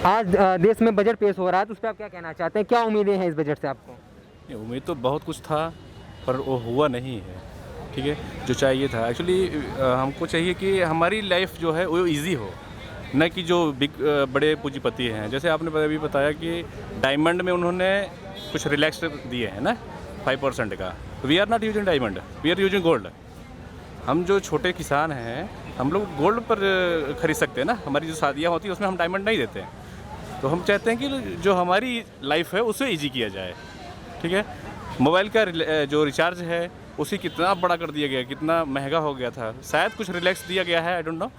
आज देश में बजट पेश हो रहा है, तो उस पर आप क्या कहना चाहते हैं? क्या उम्मीदें हैं इस बजट से आपको? उम्मीद तो बहुत कुछ था, पर वो हुआ नहीं है। ठीक है, जो चाहिए था एक्चुअली हमको चाहिए कि हमारी लाइफ जो है वो इजी हो, न कि जो बड़े पूंजीपति हैं। जैसे आपने अभी बताया कि डायमंड में उन्होंने कुछ रिलैक्स दिए हैं ना 5% का। We are not using diamond, we are using gold. हम जो छोटे किसान हैं, हम लोग गोल्ड पर खरीद सकते हैं ना। हमारी जो शादियाँ होती हैं उसमें हम डायमंड नहीं देते हैं। तो हम चाहते हैं कि जो हमारी लाइफ है उसे ईजी किया जाए। ठीक है, मोबाइल का जो रिचार्ज है उसे कितना बड़ा कर दिया गया, कितना महंगा हो गया था। शायद कुछ रिलैक्स दिया गया है, आई डोंट नो,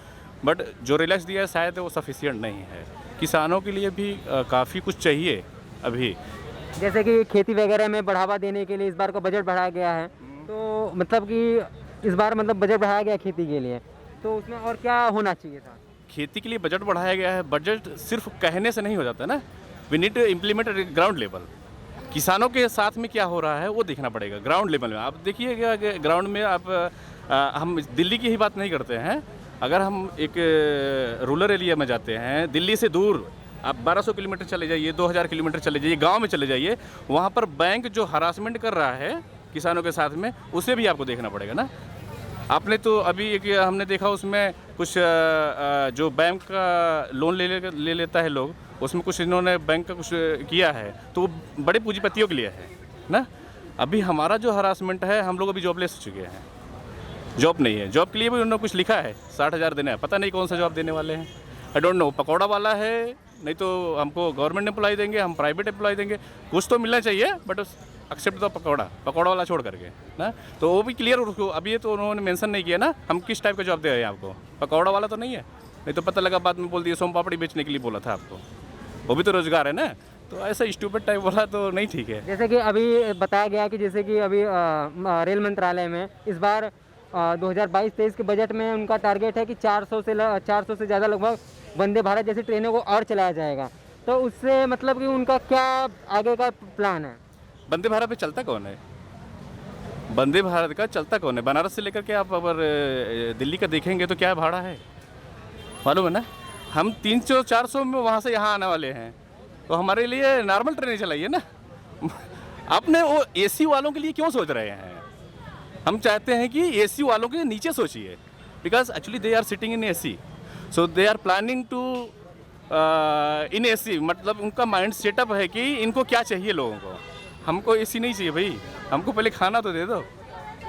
बट जो रिलैक्स दिया है शायद वो सफिशिएंट नहीं है। किसानों के लिए भी काफ़ी कुछ चाहिए अभी। जैसे कि खेती वगैरह में बढ़ावा देने के लिए इस बार का बजट बढ़ाया गया है, तो मतलब कि इस बार मतलब बजट बढ़ाया गया खेती के लिए, तो उसमें और क्या होना चाहिए था? खेती के लिए बजट बढ़ाया गया है। बजट सिर्फ कहने से नहीं हो जाता ना, we need to implement ground level. किसानों के साथ में क्या हो रहा है वो देखना पड़ेगा ग्राउंड लेवल में। आप देखिएगा कि ग्राउंड में आप हम दिल्ली की ही बात नहीं करते हैं। अगर हम एक रूरल एरिया में जाते हैं, दिल्ली से दूर आप 1200 किलोमीटर चले जाइए, 2000 किलोमीटर चले जाइए, गांव में चले जाइए, वहाँ पर बैंक जो हरासमेंट कर रहा है किसानों के साथ में, उसे भी आपको देखना पड़ेगा ना। आपने तो अभी एक हमने देखा उसमें कुछ जो बैंक का लोन ले लेता है लोग, उसमें कुछ इन्होंने बैंक का कुछ किया है, तो वो बड़े पूंजीपतियों के लिए है ना। अभी हमारा जो हरासमेंट है, हम लोग अभी जॉबलेस हो चुके हैं, जॉब नहीं है। जॉब के लिए भी उन्होंने कुछ लिखा है 60,000 देना है, पता नहीं कौन सा जॉब देने वाले हैं, आई डोंट नो। पकौड़ा वाला है, नहीं तो हमको गवर्नमेंट एम्प्लॉय देंगे, हम प्राइवेट एम्प्लॉय देंगे, कुछ तो मिलना चाहिए, बट एक्सेप्ट द पकौड़ा वाला छोड़ करके ना। तो वो भी क्लियर उसको अभी ये तो उन्होंने मेंशन नहीं किया ना, हम किस टाइप का जॉब दे रहे हैं आपको। पकौड़ा वाला तो नहीं है, नहीं तो पता लगा बाद में बोल दिया सोम पापड़ी बेचने के लिए बोला था आपको, वो भी तो रोजगार है ना। तो ऐसा स्टूपिड टाइप वाला तो नहीं ठीक है। जैसे कि अभी बताया गया कि जैसे कि अभी रेल मंत्रालय में इस बार 2022-23 के बजट में उनका टारगेट है कि 400 से ज़्यादा लगभग वंदे भारत जैसी ट्रेनों को और चलाया जाएगा। तो उससे मतलब कि उनका क्या आगे का प्लान है? वंदे भारत पे चलता कौन है? वंदे भारत का चलता कौन है? बनारस से लेकर के आप अगर दिल्ली का देखेंगे तो क्या भाड़ा है मालूम है ना। हम 300-400 में वहाँ से यहाँ आने वाले हैं, तो हमारे लिए नॉर्मल ट्रेनें चलाइए ना। आपने वो एसी वालों के लिए क्यों सोच रहे हैं? हम चाहते हैं कि एसी वालों के नीचे सोचिए, because actually they are sitting in AC, so they are planning to in AC. मतलब उनका माइंड सेटअप है कि इनको क्या चाहिए लोगों को। हमको एसी नहीं चाहिए भाई, हमको पहले खाना तो दे दो।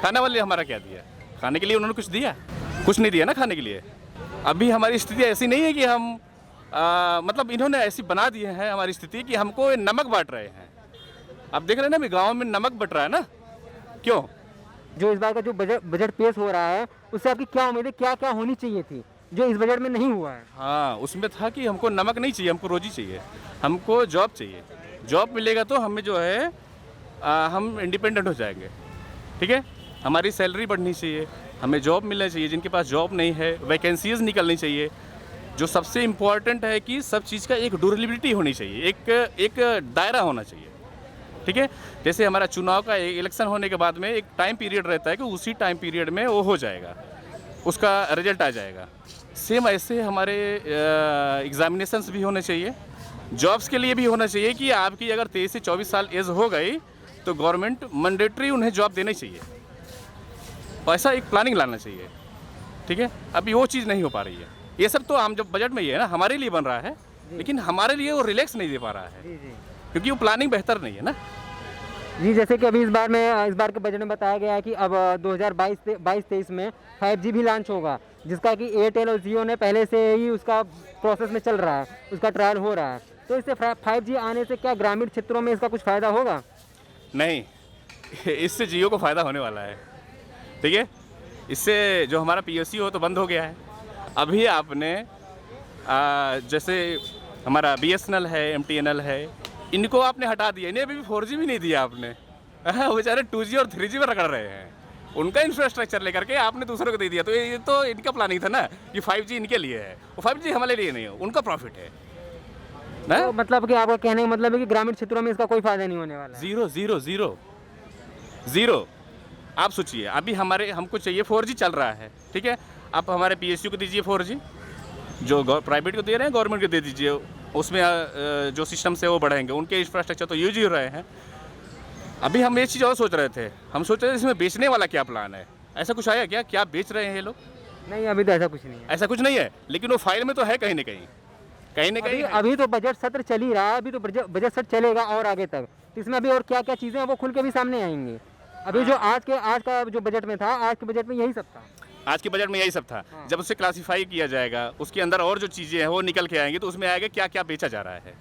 खाने वाले हमारा क्या दिया? खाने के लिए उन्होंने कुछ दिया? कुछ नहीं दिया ना खाने के लिए। अभी हमारी स्थिति ऐसी नहीं है कि हम मतलब इन्होंने ऐसी बना दी है हमारी स्थिति कि हमको नमक बांट रहे हैं। आप देख रहे हैं ना, अभी गाँव में नमक बट रहा है ना। क्यों? जो इस बार का जो बजट पेश हो रहा है, उससे आपकी क्या उम्मीद है, क्या क्या होनी चाहिए थी जो इस बजट में नहीं हुआ है? हाँ, उसमें था कि हमको नमक नहीं चाहिए, हमको रोजी चाहिए, हमको जॉब चाहिए। जॉब मिलेगा तो हमें जो है हम इंडिपेंडेंट हो जाएंगे। ठीक है, हमारी सैलरी बढ़नी चाहिए, हमें जॉब मिलना चाहिए। जिनके पास जॉब नहीं है, वैकेंसीज निकलनी चाहिए। जो सबसे इम्पोर्टेंट है कि सब चीज़ का एक ड्यूरेबिलिटी होनी चाहिए, एक दायरा होना चाहिए। ठीक है, जैसे हमारा चुनाव का इलेक्शन होने के बाद में एक टाइम पीरियड रहता है कि उसी टाइम पीरियड में वो हो जाएगा, उसका रिजल्ट आ जाएगा। सेम ऐसे हमारे एग्जामिनेशंस भी होने चाहिए, जॉब्स के लिए भी होना चाहिए कि आपकी अगर 23 से 24 साल एज हो गई तो गवर्नमेंट मैंडेटरी उन्हें जॉब देनी चाहिए। ऐसा एक प्लानिंग लाना चाहिए। ठीक है, अभी वो चीज़ नहीं हो पा रही है। ये सब तो हम जब बजट में ही है ना, हमारे लिए बन रहा है, लेकिन हमारे लिए वो रिलैक्स नहीं दे पा रहा है, क्योंकि वो प्लानिंग बेहतर नहीं है ना। जी, जैसे कि अभी इस बार के बजट में बताया गया है कि अब 2022-23 में 5G भी लॉन्च होगा, जिसका कि एयरटेल और जियो ने पहले से ही उसका प्रोसेस में चल रहा है, उसका ट्रायल हो रहा है। तो इससे 5G आने से क्या ग्रामीण क्षेत्रों में इसका कुछ फ़ायदा होगा? नहीं, इससे जियो को फ़ायदा होने वाला है। ठीक है, इससे जो हमारा पीओसी हो तो बंद हो गया है। अभी आपने जैसे हमारा बीएसएनएल है, एमटीएनएल है, इनको आपने हटा दिया, इन्हें अभी 4G भी नहीं दिया आपने। वो बेचारे 2G और 3G पर रगड़ रहे हैं, उनका इंफ्रास्ट्रक्चर लेकर के आपने दूसरों को दे दिया। तो ये तो इनका प्लानिंग था ना कि 5G इनके लिए है, वो 5G हमारे लिए नहीं है, उनका प्रॉफिट है ना। तो मतलब कि आपका कहने का मतलब है कि ग्रामीण क्षेत्रों में इसका कोई फ़ायदा नहीं होने वाला है? Zero zero zero zero. आप सोचिए, अभी हमको चाहिए 4G चल रहा है। ठीक है, आप हमारे पीएसयू को दीजिए 4G, जो प्राइवेट को दे रहे हैं गवर्नमेंट को दे दीजिए उसमें जो सिस्टम से वो बढ़ेंगे, उनके इंफ्रास्ट्रक्चर तो यूज ही हो रहे हैं। अभी हम ये चीज़ और सोच रहे थे, हम सोच रहे थे इसमें बेचने वाला क्या प्लान है, ऐसा कुछ आया क्या, क्या बेच रहे हैं ये लोग? नहीं, अभी तो ऐसा कुछ नहीं है। ऐसा कुछ नहीं है, लेकिन वो फाइल में तो है कहीं ना कहीं, कहीं ना कहीं। अभी तो बजट सत्र चल ही रहा है, अभी तो बजट सत्र चलेगा और आगे तक, तो इसमें अभी और क्या क्या चीज़ें हैं वो खुल के भी सामने आएंगी। अभी जो आज का जो बजट में था, आज के बजट में यही सब था। आज के बजट में यही सब था। जब उसे क्लासिफाई किया जाएगा, उसके अंदर और जो चीज़ें हैं वो निकल के आएंगी, तो उसमें आएगा क्या क्या बेचा जा रहा है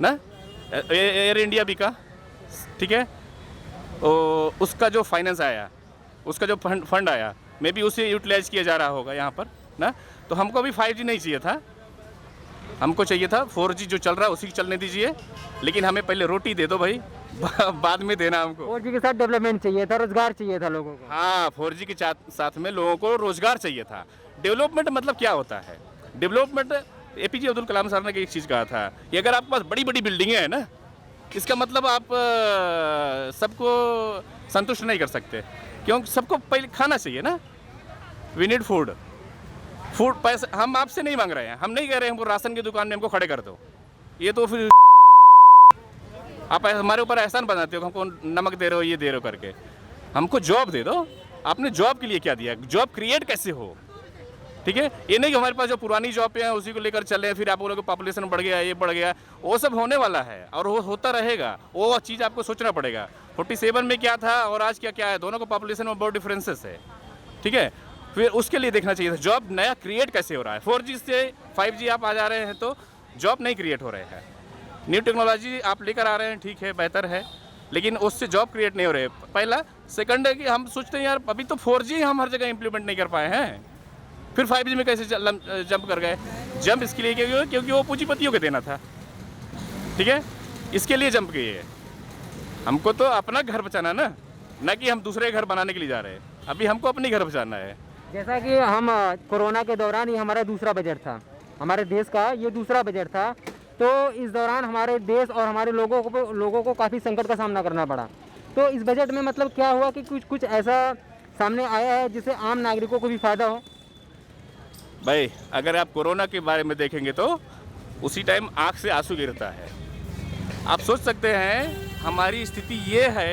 ना। एयर इंडिया भी का, ठीक है, उसका जो फाइनेंस आया, उसका जो फंड आया, मे बी उसे यूटिलाइज किया जा रहा होगा यहाँ पर ना। तो हमको अभी 5G नहीं चाहिए था, हमको चाहिए था 4G जो चल रहा है उसी की चलने दीजिए, लेकिन हमें पहले रोटी दे दो भाई, बाद में देना हमको। 4G के साथ डेवलपमेंट चाहिए था, रोजगार चाहिए था लोगों को। हाँ, 4G के साथ में लोगों को रोजगार चाहिए था। डेवलपमेंट मतलब क्या होता है? Development, APJ Abdul Kalam sir ने एक चीज़ कहा था कि अगर आपके पास बड़ी बड़ी बिल्डिंगें हैं ना, इसका मतलब आप सबको संतुष्ट नहीं कर सकते, क्योंकि सबको पहले खाना चाहिए ना। We need food. पैसे हम आपसे नहीं मांग रहे हैं, हम नहीं कह रहे हैं हमको राशन की दुकान में हमको खड़े कर दो, ये तो फिर आप हमारे ऊपर एहसान बनाते हो, हमको नमक दे रहे हो, ये दे रहे हो करके। हमको जॉब दे दो। आपने जॉब के लिए क्या दिया, जॉब क्रिएट कैसे हो, ठीक है। ये नहीं कि हमारे पास जो पुरानी जॉब हैं उसी को लेकर चले हैं, फिर आप बोलोगे पॉपुलेशन बढ़ गया, ये बढ़ गया, वो सब होने वाला है और वो होता रहेगा। वो चीज़ आपको सोचना पड़ेगा। 47 में क्या था और आज क्या क्या है, दोनों को पॉपुलेशन में बहुत डिफरेंसेस है, ठीक है। फिर उसके लिए देखना चाहिए था जॉब नया क्रिएट कैसे हो रहा है। 4G से 5G आप आ जा रहे हैं तो जॉब नहीं क्रिएट हो रहे हैं। न्यू टेक्नोलॉजी आप लेकर आ रहे हैं, ठीक है, बेहतर है, लेकिन उससे जॉब क्रिएट नहीं हो रहे। पहला। सेकंड है कि हम सोचते हैं यार अभी तो 4G हम हर जगह इंप्लीमेंट नहीं कर पाए हैं, फिर 5G में कैसे जंप कर गए। जंप इसके लिए क्योंकि वो पूंजीपतियों के देना था, ठीक है, इसके लिए जंप किए। हमको तो अपना घर बचाना ना कि हम दूसरे घर बनाने के लिए जा रहे हैं। अभी हमको अपने घर बचाना है। जैसा कि हम कोरोना के दौरान ही हमारा दूसरा बजट था, हमारे देश का ये दूसरा बजट था, तो इस दौरान हमारे देश और हमारे लोगों को काफ़ी संकट का सामना करना पड़ा। तो इस बजट में मतलब क्या हुआ कि कुछ ऐसा सामने आया है जिससे आम नागरिकों को भी फ़ायदा हो? भाई अगर आप कोरोना के बारे में देखेंगे तो उसी टाइम आँख से आंसू गिरता है। आप सोच सकते हैं हमारी स्थिति ये है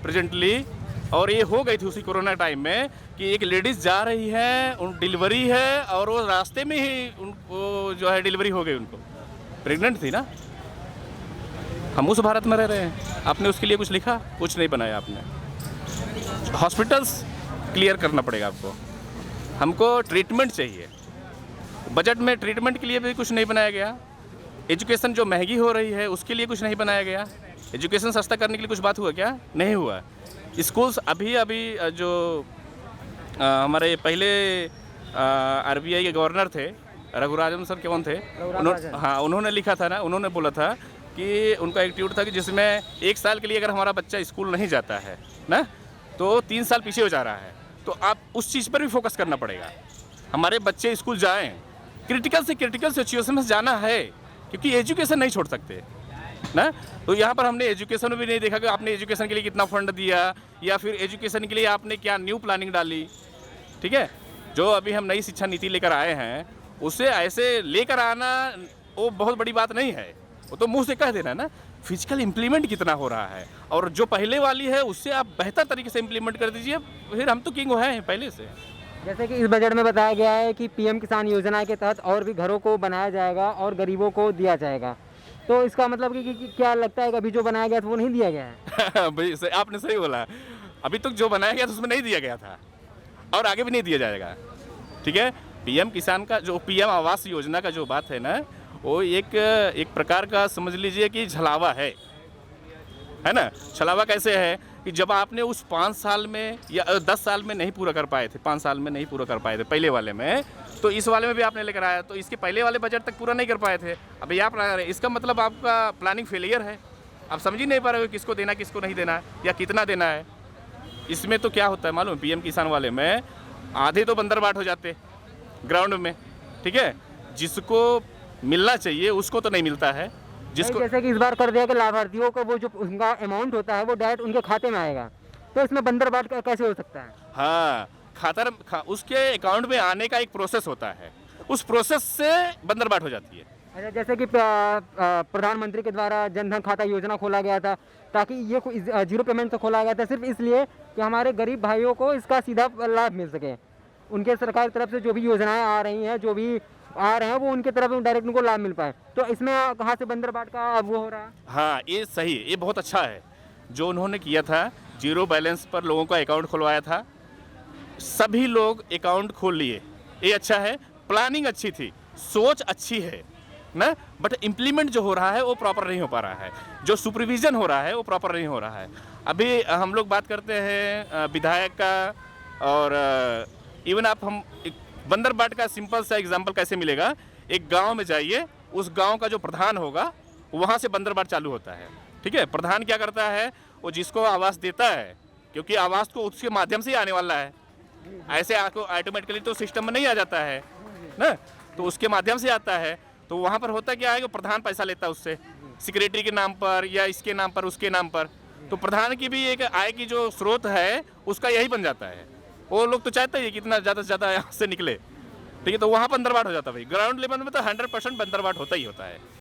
प्रेजेंटली, और ये हो गई थी उसी कोरोना टाइम में कि एक लेडीज़ जा रही है, उन डिलीवरी है और वो रास्ते में ही उनको जो है डिलीवरी हो गई, उनको प्रेग्नेंट थी ना। हम उस भारत में रह रहे हैं, आपने उसके लिए कुछ लिखा? कुछ नहीं बनाया आपने। हॉस्पिटल्स क्लियर करना पड़ेगा आपको, हमको ट्रीटमेंट चाहिए। बजट में ट्रीटमेंट के लिए भी कुछ नहीं बनाया गया। एजुकेशन जो महंगी हो रही है उसके लिए कुछ नहीं बनाया गया। एजुकेशन सस्ता करने के लिए कुछ बात हुआ क्या? नहीं हुआ। स्कूल्स अभी जो हमारे पहले RBI के गवर्नर थे, रघुराजन सर कौन थे, उन्होंने लिखा था ना, उन्होंने बोला था कि उनका एक ट्वीट था कि जिसमें 1 साल के लिए अगर हमारा बच्चा स्कूल नहीं जाता है ना तो 3 साल पीछे हो जा रहा है। तो आप उस चीज़ पर भी फोकस करना पड़ेगा। हमारे बच्चे स्कूल जाएं, क्रिटिकल सिचुएशन में जाना है, क्योंकि एजुकेशन नहीं छोड़ सकते ना। तो यहाँ पर हमने एजुकेशन में भी नहीं देखा कि आपने एजुकेशन के लिए कितना फंड दिया या फिर एजुकेशन के लिए आपने क्या न्यू प्लानिंग डाली, ठीक है। जो अभी हम नई शिक्षा नीति लेकर आए हैं उसे ऐसे लेकर आना वो बहुत बड़ी बात नहीं है, वो तो मुंह से कह देना ना। फिजिकल इम्प्लीमेंट कितना हो रहा है और जो पहले वाली है उससे आप बेहतर तरीके से इम्प्लीमेंट कर दीजिए, फिर हम तो किंग हैं पहले से। जैसे कि इस बजट में बताया गया है कि PM किसान योजना के तहत और भी घरों को बनाया जाएगा और गरीबों को दिया जाएगा, तो इसका मतलब कि क्या लगता है कि अभी जो बनाया गया था वो नहीं दिया गया है? भाई आपने सही बोला, अभी तक जो बनाया गया था उसमें नहीं दिया गया था और आगे भी नहीं दिया जाएगा, ठीक है। PM किसान का जो PM आवास योजना का जो बात है ना, वो एक प्रकार का समझ लीजिए कि छलावा है ना। छलावा कैसे है कि जब आपने उस 5 साल में या 10 साल में नहीं पूरा कर पाए थे, 5 साल में नहीं पूरा कर पाए थे पहले वाले में, तो इस वाले में भी आपने लेकर आया, तो इसके पहले वाले बजट तक पूरा नहीं कर पाए थे, अभी आप ला रहे हैं। इसका मतलब आपका प्लानिंग फेलियर है, आप समझ ही नहीं पा रहे हो किसको देना किसको नहीं देना या कितना देना है। इसमें तो क्या होता है मालूम, PM किसान वाले में आधे तो बंदर बाट हो जाते ग्राउंड में, ठीक है। जिसको मिलना चाहिए उसको तो नहीं मिलता है। जिसको जैसे कि इस बार कर दिया कि लाभार्थियों को वो जो उनका अमाउंट होता है वो डायरेक्ट उनके खाते में आएगा, तो इसमें बंदरबाट कैसे हो सकता है? हाँ, उसके अकाउंट में आने का एक प्रोसेस होता है, उस प्रोसेस से बंदरबाट हो जाती है। अच्छा, जैसे कि प्रधानमंत्री के द्वारा जनधन खाता योजना खोला गया था, ताकि ये जीरो पेमेंट से खोला गया था सिर्फ इसलिए कि हमारे गरीब भाइयों को इसका सीधा लाभ मिल सके। उनके सरकार की तरफ से जो भी योजनाएं आ रही हैं, जो भी आ रहे हैं, वो उनके तरफ डायरेक्ट उनको लाभ मिल पाए। तो इसमें कहाँ से बंदर बाट का अब वो हो रहा है? हाँ, ये सही, ये बहुत अच्छा है जो उन्होंने किया था। जीरो बैलेंस पर लोगों का अकाउंट खुलवाया था, सभी लोग अकाउंट खोल लिए, ये अच्छा है। प्लानिंग अच्छी थी, सोच अच्छी है ना, बट इम्प्लीमेंट जो हो रहा है वो प्रॉपर नहीं हो पा रहा है। जो सुपरविज़न हो रहा है वो प्रॉपर नहीं हो रहा है। अभी हम लोग बात करते हैं विधायक का, और इवन आप हम एक बंदर बाट का सिंपल सा एग्जांपल कैसे मिलेगा। एक गांव में जाइए, उस गांव का जो प्रधान होगा वहाँ से बंदर बाट चालू होता है, ठीक है। प्रधान क्या करता है, वो जिसको आवास देता है, क्योंकि आवास तो उसके माध्यम से ही आने वाला है, ऐसे आपको ऑटोमेटिकली तो सिस्टम में नहीं आ जाता है ना, तो उसके माध्यम से आता है। तो वहाँ पर होता क्या है कि प्रधान पैसा लेता है उससे, सिक्रेटरी के नाम पर या इसके नाम पर, उसके नाम पर। तो प्रधान की भी एक आय की जो स्रोत है उसका यही बन जाता है। वो लोग तो चाहते हैं कि इतना ज़्यादा से ज़्यादा यहाँ से निकले, ठीक है। तो वहाँ बंदरबाट हो जाता है भाई। ग्राउंड लेवल में तो 100% बंदरबाट होता ही होता है।